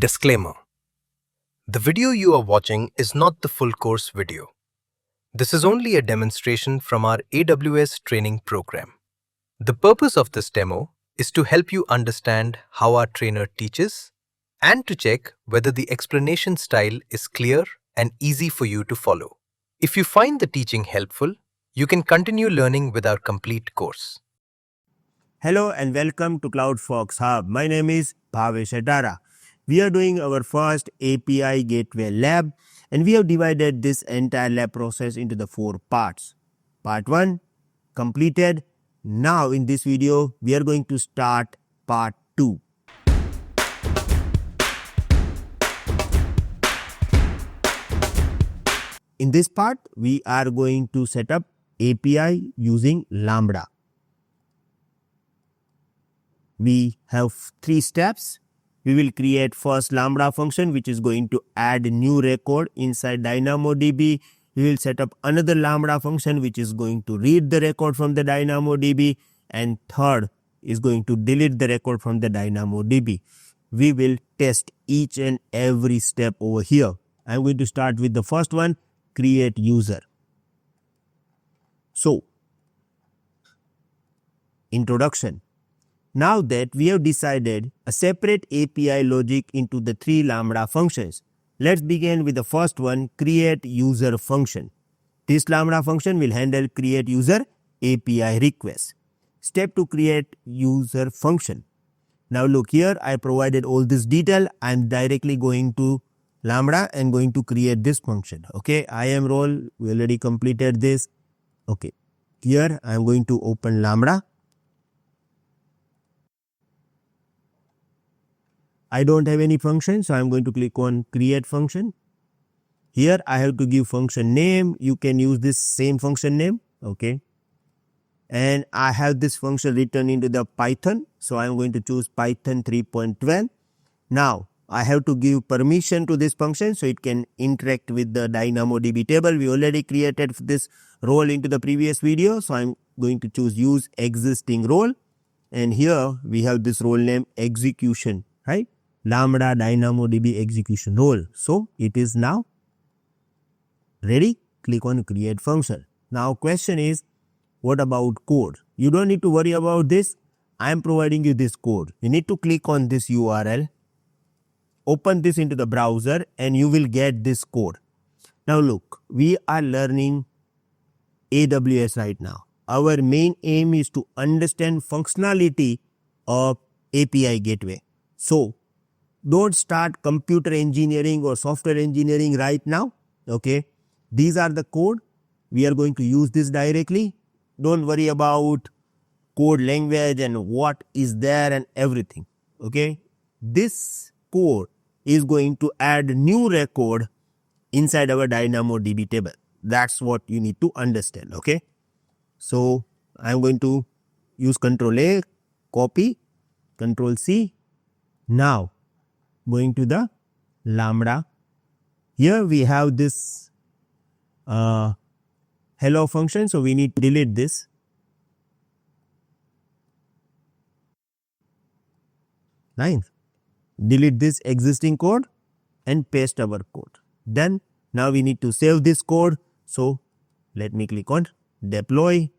Disclaimer: the video you are watching is not the full course video. This is only a demonstration from our AWS training program. The purpose of this demo is to help you understand how our trainer teaches and to check whether the explanation style is clear and easy for you to follow. If you find the teaching helpful, you can continue learning with our complete course. Hello and welcome to CloudFox Hub. My name is Bhavesh Adara. We are doing our first API Gateway lab, and we have divided this entire lab process into the 4 parts. Part 1 completed. Now in this video we are going to start part 2. In this part we are going to set up API using Lambda. We have 3 steps. We will create first Lambda function which is going to add a new record inside DynamoDB. We will set up another Lambda function which is going to read the record from the DynamoDB, and third is going to delete the record from the DynamoDB. We will test each and every step over here. I am going to start with the first one, CreateUser. So, introduction. Now that we have decided a separate API logic into the 3 Lambda functions, let's begin with the first one, CreateUser function. This Lambda function will handle CreateUser API requests. Step to CreateUser function. Now look here, I provided all this detail. I am directly going to Lambda and going to create this function. Okay, IAM role, we already completed this. Okay, here I am going to open Lambda. I don't have any function, so I am going to click on create function. Here I have to give function name. You can use this same function name. Okay. And I have this function written into the Python. So I am going to choose Python 3.12. Now I have to give permission to this function so it can interact with the DynamoDB table. We already created this role into the previous video. So I am going to choose use existing role. And here we have this role name execution, right? Lambda DynamoDB execution role. So it is now ready. Click on create function. Now question is, what about code? You don't need to worry about this. I am providing you this code. You need to click on this URL, open this into the browser, and you will get this code. Now look, we are learning AWS right now. Our main aim is to understand functionality of API Gateway. So don't start computer engineering or software engineering right now. Okay, these are the code. We are going to use this directly. Don't worry about code language and what is there and everything. Okay, this code is going to add new record inside our DynamoDB table. That's what you need to understand. Okay, so I'm going to use Control A, copy, Control C. Now going to the Lambda. Here we have this hello function, so we need to delete this. Nice. Delete this existing code and paste our code. Done. Now we need to save this code. So let me click on deploy.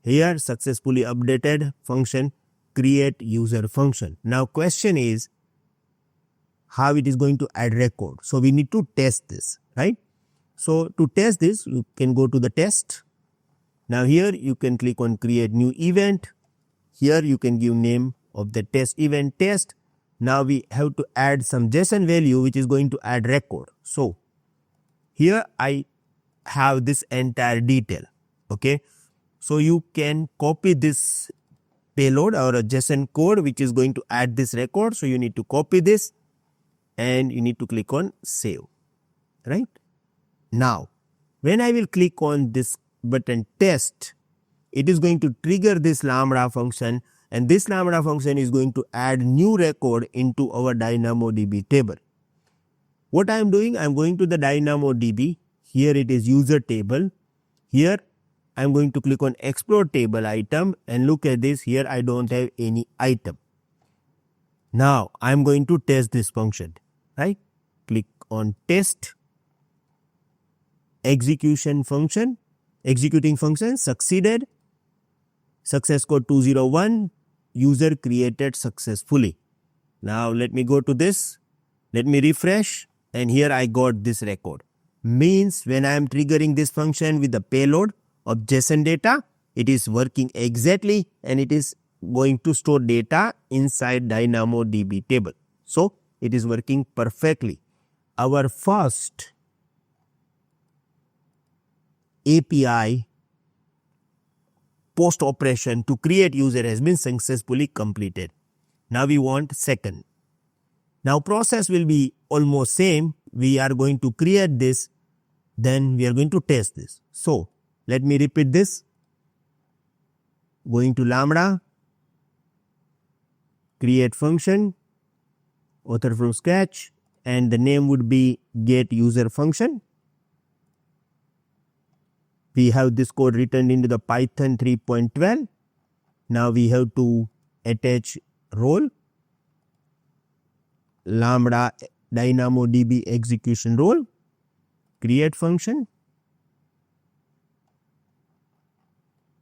Here successfully updated function CreateUser function. Now question is how it is going to add record. So we need to test this, right? So to test this, you can go to the test. Now here you can click on create new event. Here you can give name of the test event test. Now we have to add some JSON value which is going to add record. So here I have this entire detail. Okay. So you can copy this payload or a JSON code which is going to add this record. So you need to copy this and you need to click on save, right? Now, when I will click on this button test, it is going to trigger this Lambda function, and this Lambda function is going to add new record into our DynamoDB table. What I am doing, I am going to the DynamoDB. Here it is user table. Here I am going to click on explore table item, and look at this. Here I don't have any item. Now I am going to test this function. right? Click on test, executing function succeeded, success code 201, user created successfully. Now let me go to this, let me refresh, and here I got this record. Means when I am triggering this function with the payload of JSON data, it is working exactly and it is going to store data inside DynamoDB table. So it is working perfectly. Our first API post operation to create user has been successfully completed. Now we want second. Now process will be almost same. We are going to create this, then we are going to test this. So let me repeat this. Going to Lambda, create function, author from scratch, and the name would be GetUser function. We have this code written into the Python 3.12. Now we have to attach role, Lambda DynamoDB execution role, create function.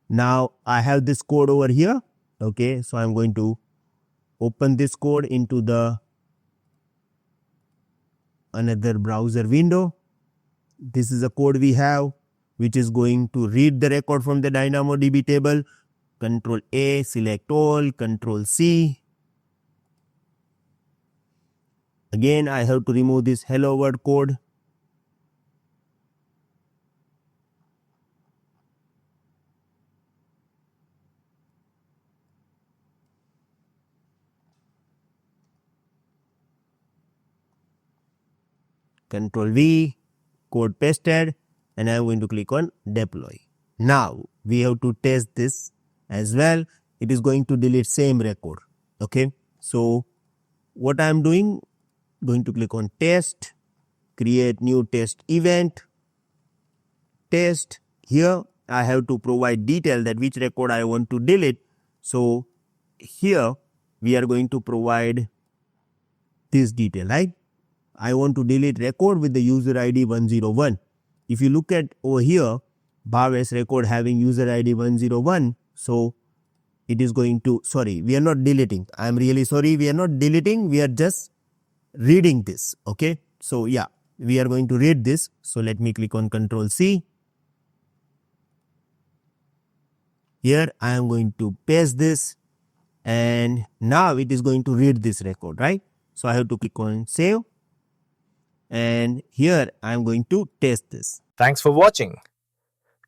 Now I have this code over here. Okay, so I'm going to open this code into the another browser window. This is a code we have, which is going to read the record from the DynamoDB table. Control A, select all, Control C. Again, I have to remove this hello world code. Control V, code pasted, and I am going to click on deploy. Now we have to test this as well. It is going to delete same record. Okay, so what I am doing, going to click on test, create new test event, test. Here I have to provide detail that which record I want to delete. So here we are going to provide this detail, right? I want to delete record with the user ID 101. If you look at over here, Bhavesh record having user ID 101. So it is going to, sorry, we are not deleting. I am really sorry, we are not deleting. We are just reading this. Okay. So yeah, we are going to read this. So let me click on Control C. Here I am going to paste this, and now it is going to read this record, right? So I have to click on save. And here I am going to test this. Thanks for watching.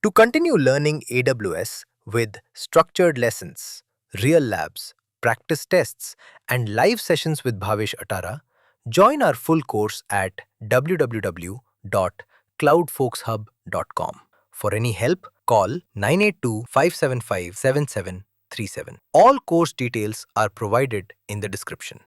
To continue learning AWS with structured lessons, real labs, practice tests, and live sessions with Bhavesh Atara, join our full course at www.cloudfolkshub.com. For any help, call 982-575-7737. All course details are provided in the description.